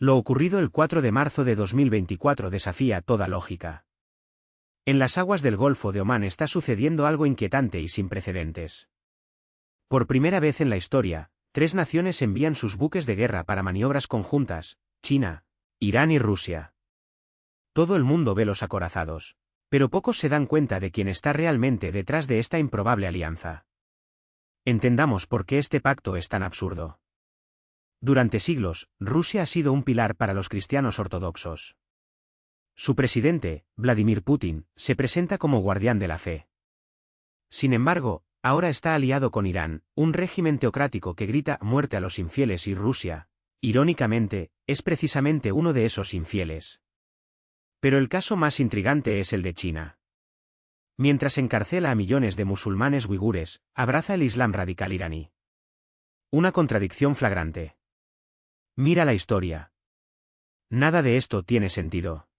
Lo ocurrido el 4 de marzo de 2024 desafía toda lógica. En las aguas del Golfo de Omán está sucediendo algo inquietante y sin precedentes. Por primera vez en la historia, 3 naciones envían sus buques de guerra para maniobras conjuntas: China, Irán y Rusia. Todo el mundo ve los acorazados, pero pocos se dan cuenta de quién está realmente detrás de esta improbable alianza. Entendamos por qué este pacto es tan absurdo. Durante siglos, Rusia ha sido un pilar para los cristianos ortodoxos. Su presidente, Vladimir Putin, se presenta como guardián de la fe. Sin embargo, ahora está aliado con Irán, un régimen teocrático que grita muerte a los infieles, y Rusia, irónicamente, es precisamente uno de esos infieles. Pero el caso más intrigante es el de China. Mientras encarcela a millones de musulmanes uigures, abraza el Islam radical iraní. Una contradicción flagrante. Mira la historia. Nada de esto tiene sentido.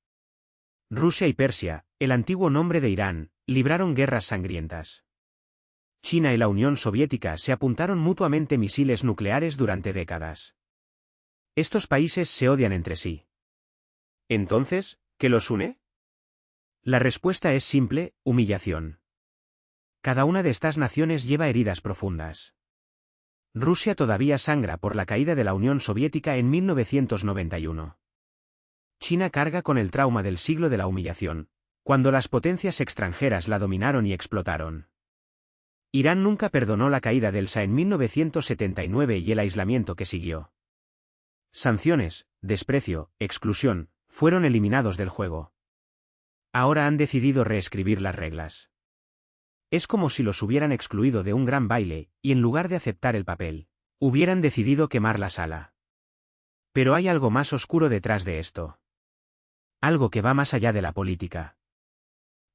Rusia y Persia, el antiguo nombre de Irán, libraron guerras sangrientas. China y la Unión Soviética se apuntaron mutuamente misiles nucleares durante décadas. Estos países se odian entre sí. Entonces, ¿qué los une? La respuesta es simple: humillación. Cada una de estas naciones lleva heridas profundas. Rusia todavía sangra por la caída de la Unión Soviética en 1991. China carga con el trauma del siglo de la humillación, cuando las potencias extranjeras la dominaron y explotaron. Irán nunca perdonó la caída del Shah en 1979 y el aislamiento que siguió. Sanciones, desprecio, exclusión, fueron eliminados del juego. Ahora han decidido reescribir las reglas. Es como si los hubieran excluido de un gran baile, y en lugar de aceptar el papel, hubieran decidido quemar la sala. Pero hay algo más oscuro detrás de esto. Algo que va más allá de la política.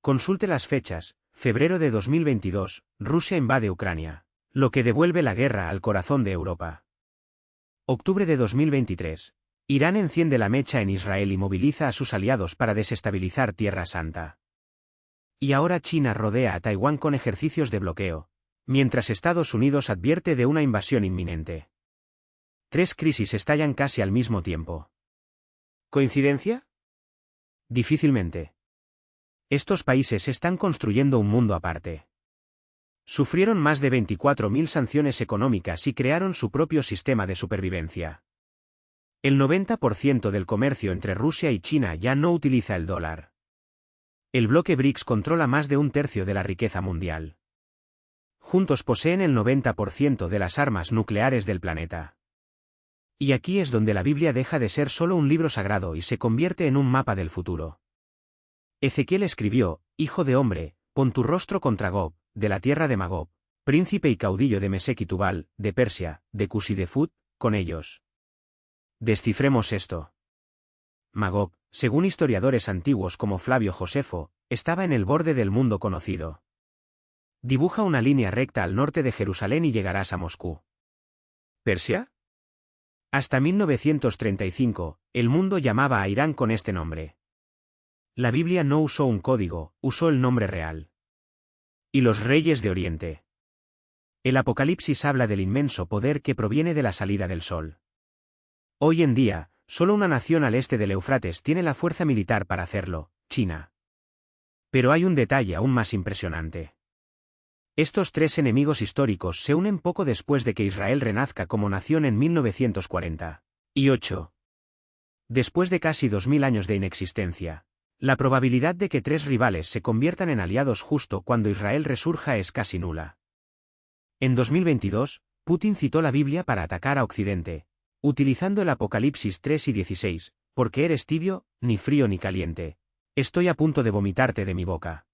Consulte las fechas: febrero de 2022, Rusia invade Ucrania, lo que devuelve la guerra al corazón de Europa. Octubre de 2023, Irán enciende la mecha en Israel y moviliza a sus aliados para desestabilizar Tierra Santa. Y ahora China rodea a Taiwán con ejercicios de bloqueo, mientras Estados Unidos advierte de una invasión inminente. 3 crisis estallan casi al mismo tiempo. ¿Coincidencia? Difícilmente. Estos países están construyendo un mundo aparte. Sufrieron más de 24.000 sanciones económicas y crearon su propio sistema de supervivencia. El 90% del comercio entre Rusia y China ya no utiliza el dólar. El bloque BRICS controla más de 1/3 de la riqueza mundial. Juntos poseen el 90% de las armas nucleares del planeta. Y aquí es donde la Biblia deja de ser solo un libro sagrado y se convierte en un mapa del futuro. Ezequiel escribió: Hijo de hombre, pon tu rostro contra Gog, de la tierra de Magog, príncipe y caudillo de Mesec y Tubal, de Persia, de Cus y de Fut, con ellos. Descifremos esto. Magog, según historiadores antiguos como Flavio Josefo, estaba en el borde del mundo conocido. Dibuja una línea recta al norte de Jerusalén y llegarás a Moscú. ¿Persia? Hasta 1935, el mundo llamaba a Irán con este nombre. La Biblia no usó un código, usó el nombre real. Y los reyes de Oriente. El Apocalipsis habla del inmenso poder que proviene de la salida del sol. Hoy en día, solo una nación al este del Éufrates tiene la fuerza militar para hacerlo: China. Pero hay un detalle aún más impresionante. Estos 3 enemigos históricos se unen poco después de que Israel renazca como nación en 1948. Después de casi 2000 años de inexistencia, la probabilidad de que 3 rivales se conviertan en aliados justo cuando Israel resurja es casi nula. En 2022, Putin citó la Biblia para atacar a Occidente, utilizando el Apocalipsis 3 y 16, porque eres tibio, ni frío ni caliente. Estoy a punto de vomitarte de mi boca.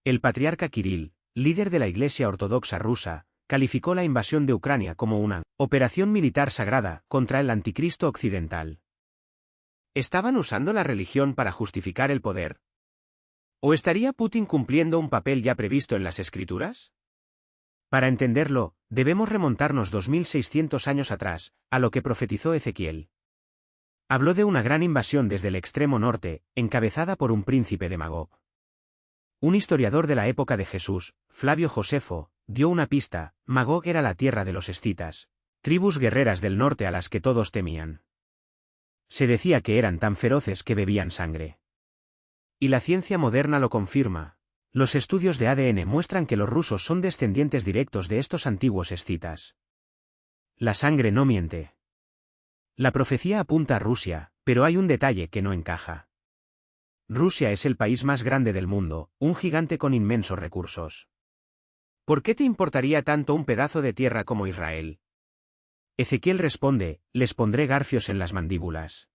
El patriarca Kirill, líder de la Iglesia Ortodoxa rusa, calificó la invasión de Ucrania como una operación militar sagrada contra el anticristo occidental. ¿Estaban usando la religión para justificar el poder? ¿O estaría Putin cumpliendo un papel ya previsto en las Escrituras? Para entenderlo, debemos remontarnos 2600 años atrás, a lo que profetizó Ezequiel. Habló de una gran invasión desde el extremo norte, encabezada por un príncipe de Magog. Un historiador de la época de Jesús, Flavio Josefo, dio una pista: Magog era la tierra de los escitas, tribus guerreras del norte a las que todos temían. Se decía que eran tan feroces que bebían sangre. Y la ciencia moderna lo confirma. Los estudios de ADN muestran que los rusos son descendientes directos de estos antiguos escitas. La sangre no miente. La profecía apunta a Rusia, pero hay un detalle que no encaja. Rusia es el país más grande del mundo, un gigante con inmensos recursos. ¿Por qué te importaría tanto un pedazo de tierra como Israel? Ezequiel responde, les pondré garfios en las mandíbulas.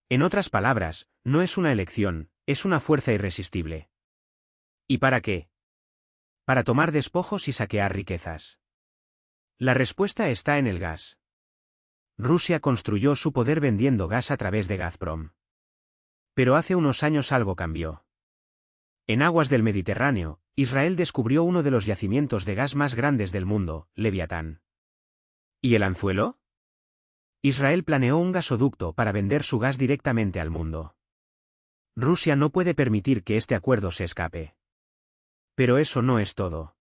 En otras palabras, no es una elección, es una fuerza irresistible. ¿Y para qué? Para tomar despojos y saquear riquezas. La respuesta está en el gas. Rusia construyó su poder vendiendo gas a través de Gazprom. Pero hace unos años algo cambió. En aguas del Mediterráneo, Israel descubrió uno de los yacimientos de gas más grandes del mundo, Leviatán. ¿Y el anzuelo? Israel planeó un gasoducto para vender su gas directamente al mundo. Rusia no puede permitir que este acuerdo se escape. Pero eso no es todo.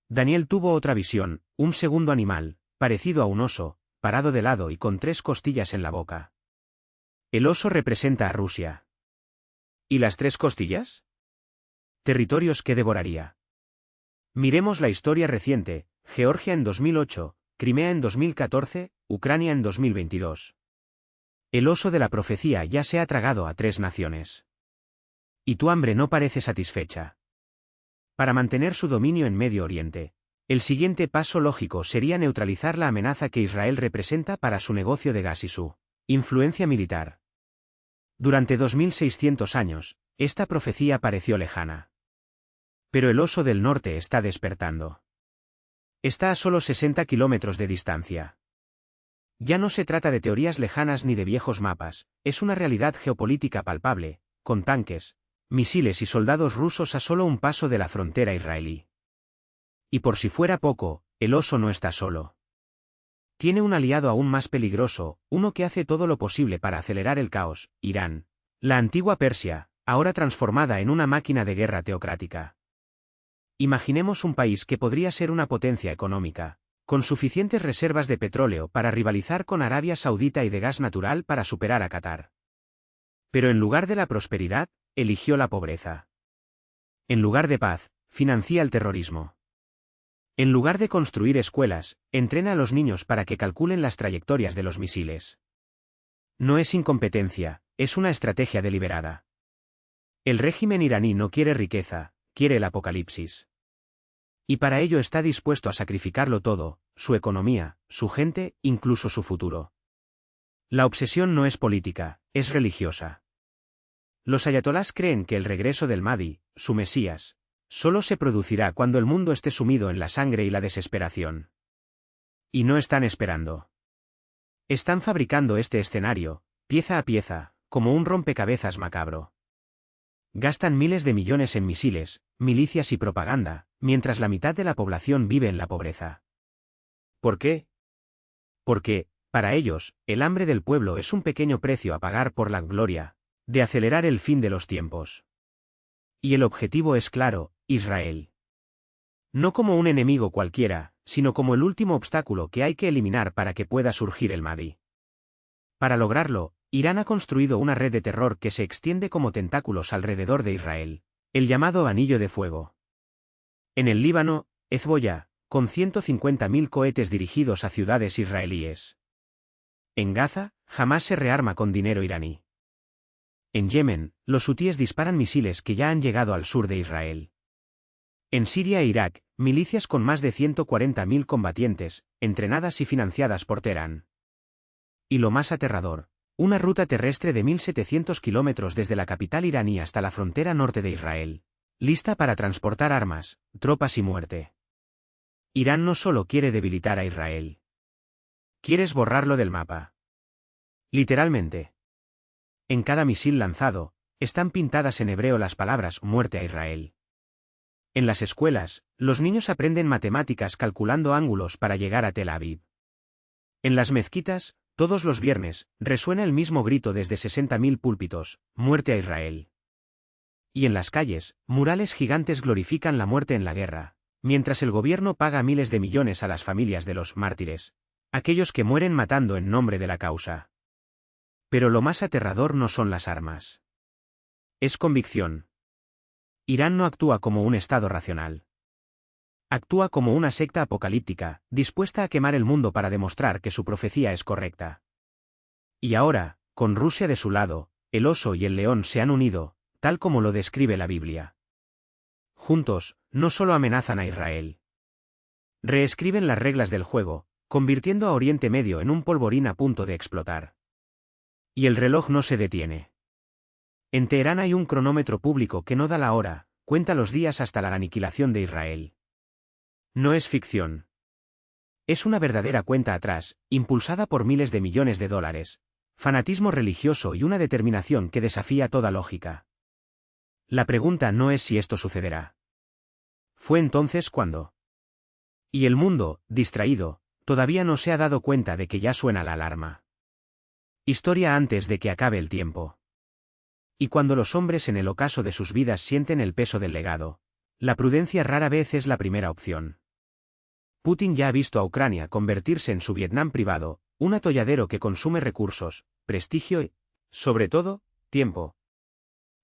Daniel tuvo otra visión, un segundo animal, parecido a un oso, parado de lado y con 3 costillas en la boca. El oso representa a Rusia. ¿Y las 3 costillas? Territorios que devoraría. Miremos la historia reciente, Georgia en 2008, Crimea en 2014, Ucrania en 2022. El oso de la profecía ya se ha tragado a 3 naciones. Y tu hambre no parece satisfecha. Para mantener su dominio en Medio Oriente, el siguiente paso lógico sería neutralizar la amenaza que Israel representa para su negocio de gas y su influencia militar. Durante 2600 años, esta profecía pareció lejana. Pero el oso del norte está despertando. Está a solo 60 kilómetros de distancia. Ya no se trata de teorías lejanas ni de viejos mapas, es una realidad geopolítica palpable, con tanques, misiles y soldados rusos a solo un paso de la frontera israelí. Y por si fuera poco, el oso no está solo. Tiene un aliado aún más peligroso, uno que hace todo lo posible para acelerar el caos, Irán. La antigua Persia, ahora transformada en una máquina de guerra teocrática. Imaginemos un país que podría ser una potencia económica, con suficientes reservas de petróleo para rivalizar con Arabia Saudita y de gas natural para superar a Qatar. Pero en lugar de la prosperidad, eligió la pobreza. En lugar de paz, financia el terrorismo. En lugar de construir escuelas, entrena a los niños para que calculen las trayectorias de los misiles. No es incompetencia, es una estrategia deliberada. El régimen iraní no quiere riqueza, quiere el apocalipsis. Y para ello está dispuesto a sacrificarlo todo, su economía, su gente, incluso su futuro. La obsesión no es política, es religiosa. Los ayatolás creen que el regreso del Mahdi, su Mesías, solo se producirá cuando el mundo esté sumido en la sangre y la desesperación. Y no están esperando. Están fabricando este escenario, pieza a pieza, como un rompecabezas macabro. Gastan miles de millones en misiles, milicias y propaganda, mientras la mitad de la población vive en la pobreza. ¿Por qué? Porque, para ellos, el hambre del pueblo es un pequeño precio a pagar por la gloria de acelerar el fin de los tiempos. Y el objetivo es claro, Israel. No como un enemigo cualquiera, sino como el último obstáculo que hay que eliminar para que pueda surgir el Mahdi. Para lograrlo, Irán ha construido una red de terror que se extiende como tentáculos alrededor de Israel, el llamado Anillo de Fuego. En el Líbano, Hezbollah, con 150.000 cohetes dirigidos a ciudades israelíes. En Gaza, Hamás se rearma con dinero iraní. En Yemen, los hutíes disparan misiles que ya han llegado al sur de Israel. En Siria e Irak, milicias con más de 140.000 combatientes, entrenadas y financiadas por Teherán. Y lo más aterrador, una ruta terrestre de 1.700 kilómetros desde la capital iraní hasta la frontera norte de Israel, lista para transportar armas, tropas y muerte. Irán no solo quiere debilitar a Israel. Quieres borrarlo del mapa. Literalmente. En cada misil lanzado, están pintadas en hebreo las palabras «muerte a Israel». En las escuelas, los niños aprenden matemáticas calculando ángulos para llegar a Tel Aviv. En las mezquitas, todos los viernes, resuena el mismo grito desde 60.000 púlpitos, «muerte a Israel». Y en las calles, murales gigantes glorifican la muerte en la guerra, mientras el gobierno paga miles de millones a las familias de los mártires, aquellos que mueren matando en nombre de la causa. Pero lo más aterrador no son las armas. Es convicción. Irán no actúa como un Estado racional. Actúa como una secta apocalíptica, dispuesta a quemar el mundo para demostrar que su profecía es correcta. Y ahora, con Rusia de su lado, el oso y el león se han unido, tal como lo describe la Biblia. Juntos, no solo amenazan a Israel. Reescriben las reglas del juego, convirtiendo a Oriente Medio en un polvorín a punto de explotar. Y el reloj no se detiene. En Teherán hay un cronómetro público que no da la hora, cuenta los días hasta la aniquilación de Israel. No es ficción. Es una verdadera cuenta atrás, impulsada por miles de millones de dólares, fanatismo religioso y una determinación que desafía toda lógica. La pregunta no es si esto sucederá. ¿Fue entonces cuándo? Y el mundo, distraído, todavía no se ha dado cuenta de que ya suena la alarma. Historia antes de que acabe el tiempo. Y cuando los hombres en el ocaso de sus vidas sienten el peso del legado, la prudencia rara vez es la primera opción. Putin ya ha visto a Ucrania convertirse en su Vietnam privado, un atolladero que consume recursos, prestigio y, sobre todo, tiempo.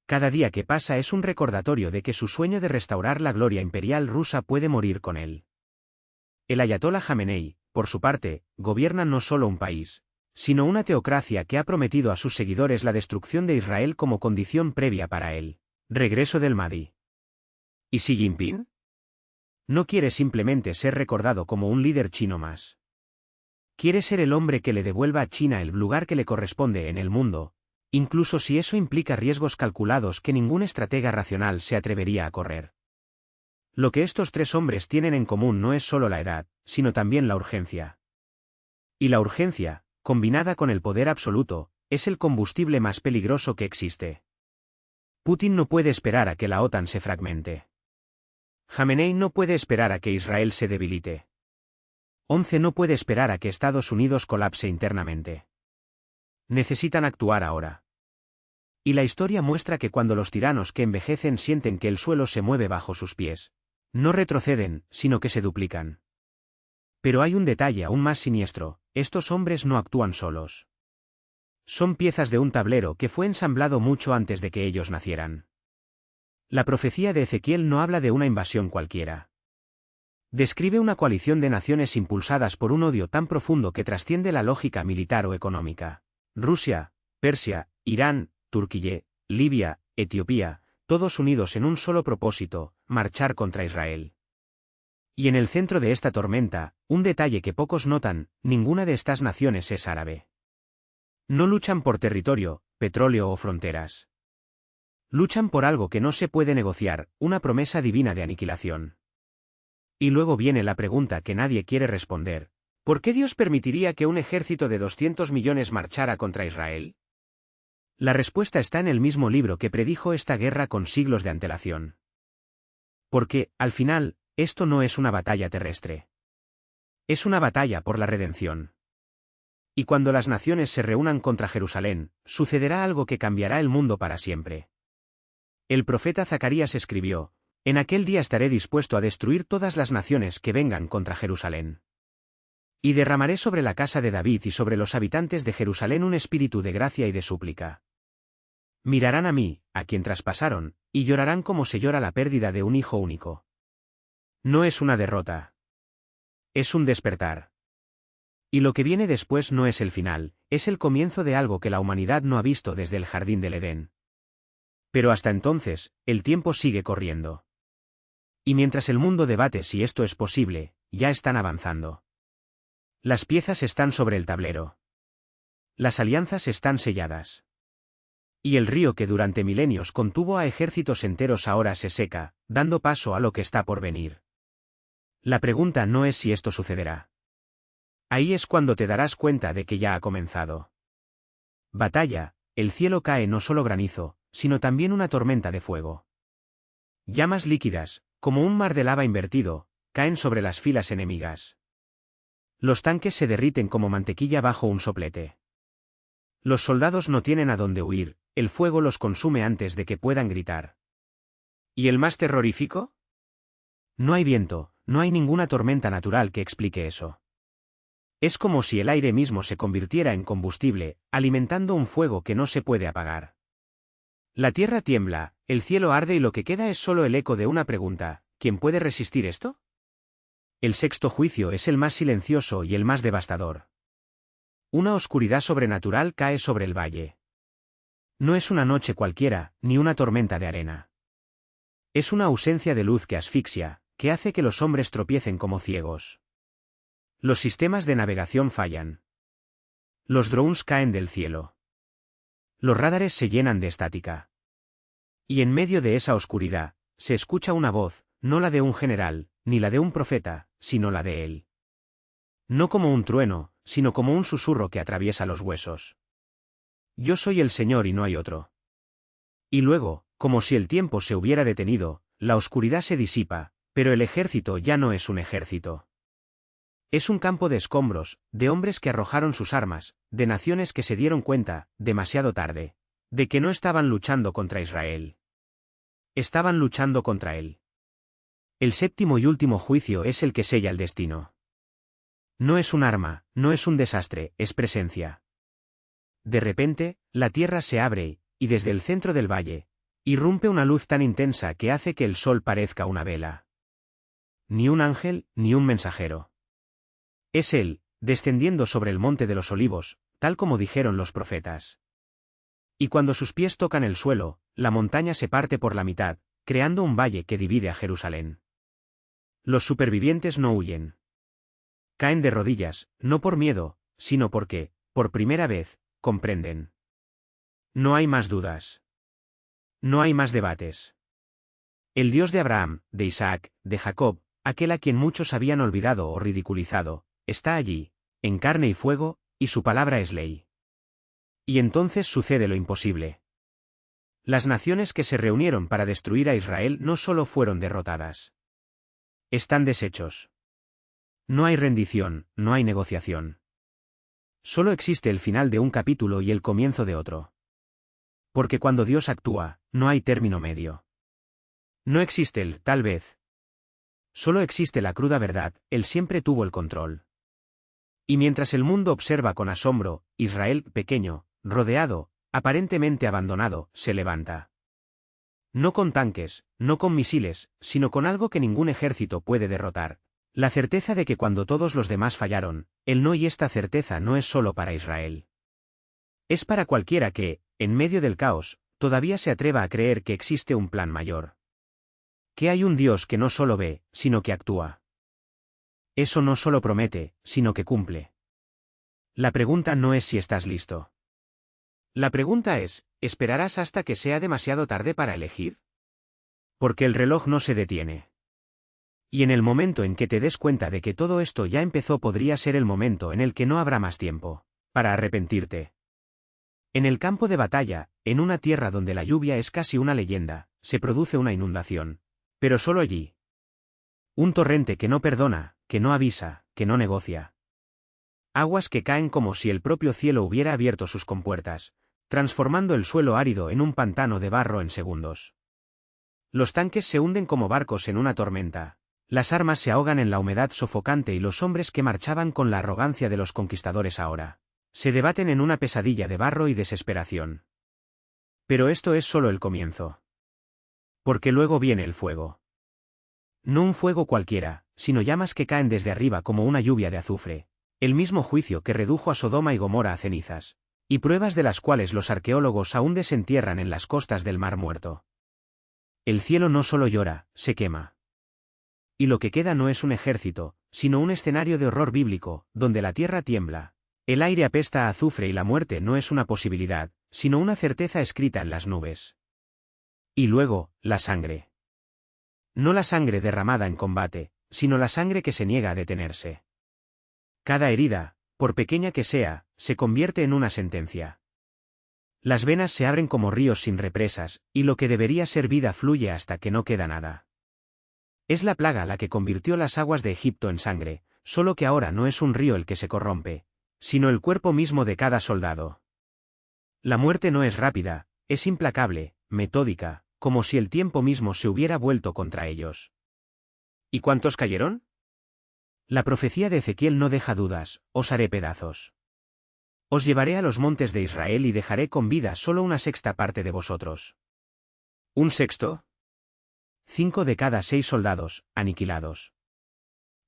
Cada día que pasa es un recordatorio de que su sueño de restaurar la gloria imperial rusa puede morir con él. El ayatolá Jamenei, por su parte, gobierna no solo un país, sino una teocracia que ha prometido a sus seguidores la destrucción de Israel como condición previa para el regreso del Mahdi. ¿Y Xi Jinping? No quiere simplemente ser recordado como un líder chino más. Quiere ser el hombre que le devuelva a China el lugar que le corresponde en el mundo, incluso si eso implica riesgos calculados que ningún estratega racional se atrevería a correr. Lo que estos tres hombres tienen en común no es solo la edad, sino también la urgencia. Y la urgencia, combinada con el poder absoluto, es el combustible más peligroso que existe. Putin no puede esperar a que la OTAN se fragmente. Jamenei no puede esperar a que Israel se debilite. 11 no puede esperar a que Estados Unidos colapse internamente. Necesitan actuar ahora. Y la historia muestra que cuando los tiranos que envejecen sienten que el suelo se mueve bajo sus pies, no retroceden, sino que se duplican. Pero hay un detalle aún más siniestro, estos hombres no actúan solos. Son piezas de un tablero que fue ensamblado mucho antes de que ellos nacieran. La profecía de Ezequiel no habla de una invasión cualquiera. Describe una coalición de naciones impulsadas por un odio tan profundo que trasciende la lógica militar o económica. Rusia, Persia, Irán, Turquía, Libia, Etiopía, todos unidos en un solo propósito, marchar contra Israel. Y en el centro de esta tormenta, un detalle que pocos notan, ninguna de estas naciones es árabe. No luchan por territorio, petróleo o fronteras. Luchan por algo que no se puede negociar, una promesa divina de aniquilación. Y luego viene la pregunta que nadie quiere responder. ¿Por qué Dios permitiría que un ejército de 200 millones marchara contra Israel? La respuesta está en el mismo libro que predijo esta guerra con siglos de antelación. Porque, al final, esto no es una batalla terrestre. Es una batalla por la redención. Y cuando las naciones se reúnan contra Jerusalén, sucederá algo que cambiará el mundo para siempre. El profeta Zacarías escribió: «En aquel día estaré dispuesto a destruir todas las naciones que vengan contra Jerusalén. Y derramaré sobre la casa de David y sobre los habitantes de Jerusalén un espíritu de gracia y de súplica. Mirarán a mí, a quien traspasaron, y llorarán como se llora la pérdida de un hijo único». No es una derrota. Es un despertar. Y lo que viene después no es el final, es el comienzo de algo que la humanidad no ha visto desde el jardín del Edén. Pero hasta entonces, el tiempo sigue corriendo. Y mientras el mundo debate si esto es posible, ya están avanzando. Las piezas están sobre el tablero. Las alianzas están selladas. Y el río que durante milenios contuvo a ejércitos enteros ahora se seca, dando paso a lo que está por venir. La pregunta no es si esto sucederá. Ahí es cuando te darás cuenta de que ya ha comenzado. Batalla, el cielo cae no solo granizo, sino también una tormenta de fuego. Llamas líquidas, como un mar de lava invertido, caen sobre las filas enemigas. Los tanques se derriten como mantequilla bajo un soplete. Los soldados no tienen a dónde huir, el fuego los consume antes de que puedan gritar. ¿Y el más terrorífico? No hay viento, no hay ninguna tormenta natural que explique eso. Es como si el aire mismo se convirtiera en combustible, alimentando un fuego que no se puede apagar. La tierra tiembla, el cielo arde y lo que queda es solo el eco de una pregunta: ¿quién puede resistir esto? El sexto juicio es el más silencioso y el más devastador. Una oscuridad sobrenatural cae sobre el valle. No es una noche cualquiera, ni una tormenta de arena. Es una ausencia de luz que asfixia, que hace que los hombres tropiecen como ciegos. Los sistemas de navegación fallan. Los drones caen del cielo. Los radares se llenan de estática. Y en medio de esa oscuridad, se escucha una voz, no la de un general, ni la de un profeta, sino la de él. No como un trueno, sino como un susurro que atraviesa los huesos. Yo soy el Señor y no hay otro. Y luego, como si el tiempo se hubiera detenido, la oscuridad se disipa, pero el ejército ya no es un ejército. Es un campo de escombros, de hombres que arrojaron sus armas, de naciones que se dieron cuenta, demasiado tarde, de que no estaban luchando contra Israel. Estaban luchando contra él. El séptimo y último juicio es el que sella el destino. No es un arma, no es un desastre, es presencia. De repente, la tierra se abre, y desde el centro del valle, irrumpe una luz tan intensa que hace que el sol parezca una vela. Ni un ángel, ni un mensajero. Es él, descendiendo sobre el monte de los olivos, tal como dijeron los profetas. Y cuando sus pies tocan el suelo, la montaña se parte por la mitad, creando un valle que divide a Jerusalén. Los supervivientes no huyen. Caen de rodillas, no por miedo, sino porque, por primera vez, comprenden. No hay más dudas. No hay más debates. El Dios de Abraham, de Isaac, de Jacob, aquel a quien muchos habían olvidado o ridiculizado, está allí, en carne y fuego, y su palabra es ley. Y entonces sucede lo imposible. Las naciones que se reunieron para destruir a Israel no solo fueron derrotadas. Están deshechos. No hay rendición, no hay negociación. Solo existe el final de un capítulo y el comienzo de otro. Porque cuando Dios actúa, no hay término medio. No existe el tal vez. Solo existe la cruda verdad: Él siempre tuvo el control. Y mientras el mundo observa con asombro, Israel, pequeño, rodeado, aparentemente abandonado, se levanta. No con tanques, no con misiles, sino con algo que ningún ejército puede derrotar: la certeza de que cuando todos los demás fallaron, Él no, y esta certeza no es solo para Israel. Es para cualquiera que, en medio del caos, todavía se atreva a creer que existe un plan mayor. Que hay un Dios que no solo ve, sino que actúa. Eso no solo promete, sino que cumple. La pregunta no es si estás listo. La pregunta es: ¿esperarás hasta que sea demasiado tarde para elegir? Porque el reloj no se detiene. Y en el momento en que te des cuenta de que todo esto ya empezó, podría ser el momento en el que no habrá más tiempo para arrepentirte. En el campo de batalla, en una tierra donde la lluvia es casi una leyenda, se produce una inundación. Pero solo allí. Un torrente que no perdona, que no avisa, que no negocia. Aguas que caen como si el propio cielo hubiera abierto sus compuertas, transformando el suelo árido en un pantano de barro en segundos. Los tanques se hunden como barcos en una tormenta. Las armas se ahogan en la humedad sofocante y los hombres que marchaban con la arrogancia de los conquistadores ahora se debaten en una pesadilla de barro y desesperación. Pero esto es solo el comienzo. Porque luego viene el fuego. No un fuego cualquiera, sino llamas que caen desde arriba como una lluvia de azufre, el mismo juicio que redujo a Sodoma y Gomorra a cenizas, y pruebas de las cuales los arqueólogos aún desentierran en las costas del Mar Muerto. El cielo no solo llora, se quema. Y lo que queda no es un ejército, sino un escenario de horror bíblico, donde la tierra tiembla, el aire apesta a azufre y la muerte no es una posibilidad, sino una certeza escrita en las nubes. Y luego, la sangre. No la sangre derramada en combate, sino la sangre que se niega a detenerse. Cada herida, por pequeña que sea, se convierte en una sentencia. Las venas se abren como ríos sin represas, y lo que debería ser vida fluye hasta que no queda nada. Es la plaga la que convirtió las aguas de Egipto en sangre, solo que ahora no es un río el que se corrompe, sino el cuerpo mismo de cada soldado. La muerte no es rápida, es implacable, metódica, como si el tiempo mismo se hubiera vuelto contra ellos. ¿Y cuántos cayeron? La profecía de Ezequiel no deja dudas, os haré pedazos. Os llevaré a los montes de Israel y dejaré con vida solo una sexta parte de vosotros. ¿Un sexto? 5 de cada 6 soldados, aniquilados.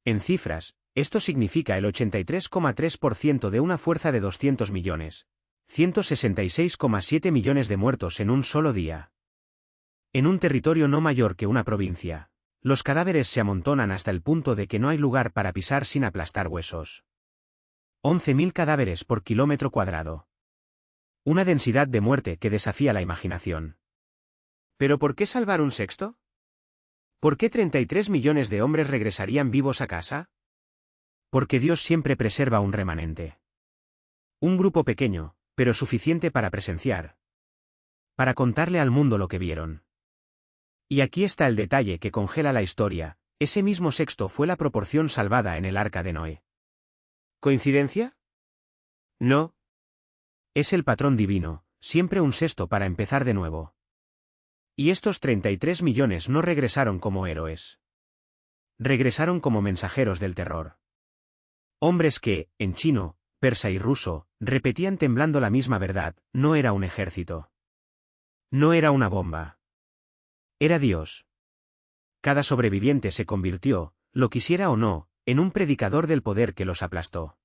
En cifras, esto significa el 83,3% de una fuerza de 200 millones, 166,7 millones de muertos en un solo día. En un territorio no mayor que una provincia, los cadáveres se amontonan hasta el punto de que no hay lugar para pisar sin aplastar huesos. 11.000 cadáveres por kilómetro cuadrado. Una densidad de muerte que desafía la imaginación. ¿Pero por qué salvar un sexto? ¿Por qué 33 millones de hombres regresarían vivos a casa? Porque Dios siempre preserva un remanente. Un grupo pequeño, pero suficiente para presenciar. Para contarle al mundo lo que vieron. Y aquí está el detalle que congela la historia: ese mismo sexto fue la proporción salvada en el arca de Noé. ¿Coincidencia? No. Es el patrón divino, siempre un sexto para empezar de nuevo. Y estos 33 millones no regresaron como héroes. Regresaron como mensajeros del terror. Hombres que, en chino, persa y ruso, repetían temblando la misma verdad: no era un ejército. No era una bomba. Era Dios. Cada sobreviviente se convirtió, lo quisiera o no, en un predicador del poder que los aplastó.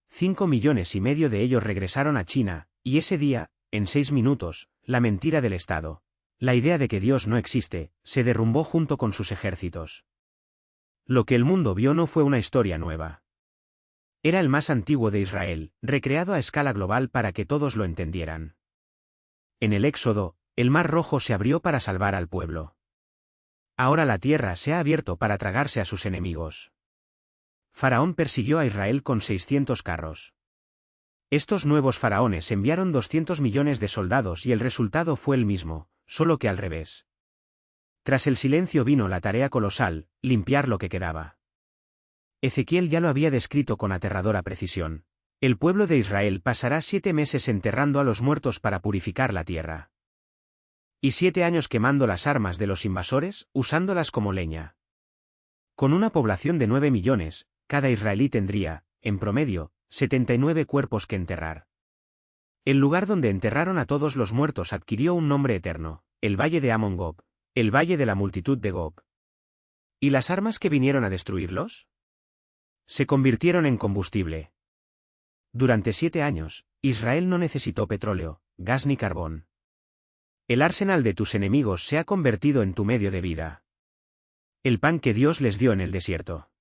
5,5 millones de ellos regresaron a China, y ese día, en 6 minutos, la mentira del Estado, la idea de que Dios no existe, se derrumbó junto con sus ejércitos. Lo que el mundo vio no fue una historia nueva. Era el más antiguo de Israel, recreado a escala global para que todos lo entendieran. En el Éxodo, el Mar Rojo se abrió para salvar al pueblo. Ahora la tierra se ha abierto para tragarse a sus enemigos. Faraón persiguió a Israel con 600 carros. Estos nuevos faraones enviaron 200 millones de soldados y el resultado fue el mismo, solo que al revés. Tras el silencio vino la tarea colosal: limpiar lo que quedaba. Ezequiel ya lo había descrito con aterradora precisión. El pueblo de Israel pasará 7 meses enterrando a los muertos para purificar la tierra. Y 7 años quemando las armas de los invasores, usándolas como leña. Con una población de 9 millones, cada israelí tendría, en promedio, 79 cuerpos que enterrar. El lugar donde enterraron a todos los muertos adquirió un nombre eterno: el Valle de Amon-Gog, el Valle de la Multitud de Gog. ¿Y las armas que vinieron a destruirlos? Se convirtieron en combustible. Durante 7 años, Israel no necesitó petróleo, gas ni carbón. El arsenal de tus enemigos se ha convertido en tu medio de vida. El pan que Dios les dio en el desierto.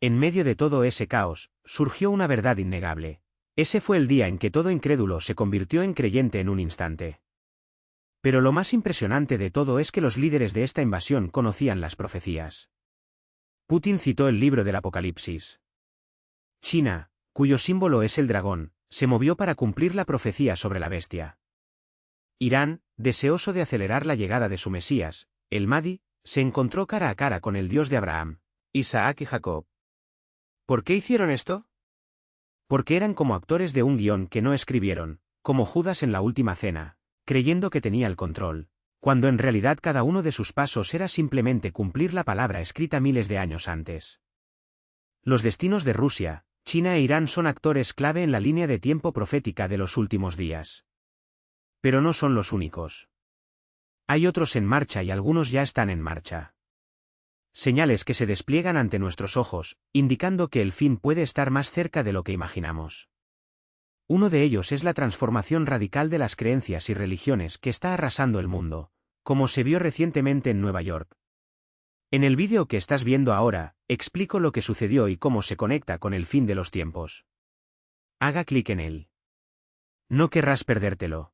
En medio de todo ese caos, surgió una verdad innegable. Ese fue el día en que todo incrédulo se convirtió en creyente en un instante. Pero lo más impresionante de todo es que los líderes de esta invasión conocían las profecías. Putin citó el libro del Apocalipsis. China, cuyo símbolo es el dragón, se movió para cumplir la profecía sobre la bestia. Irán, deseoso de acelerar la llegada de su Mesías, el Mahdi, se encontró cara a cara con el Dios de Abraham, Isaac y Jacob. ¿Por qué hicieron esto? Porque eran como actores de un guión que no escribieron, como Judas en la última cena, creyendo que tenía el control, cuando en realidad cada uno de sus pasos era simplemente cumplir la palabra escrita miles de años antes. Los destinos de Rusia, China e Irán son actores clave en la línea de tiempo profética de los últimos días. Pero no son los únicos. Hay otros en marcha y algunos ya están en marcha. Señales que se despliegan ante nuestros ojos, indicando que el fin puede estar más cerca de lo que imaginamos. Uno de ellos es la transformación radical de las creencias y religiones que está arrasando el mundo, como se vio recientemente en Nueva York. En el vídeo que estás viendo ahora, explico lo que sucedió y cómo se conecta con el fin de los tiempos. Haga clic en él. No querrás perdértelo.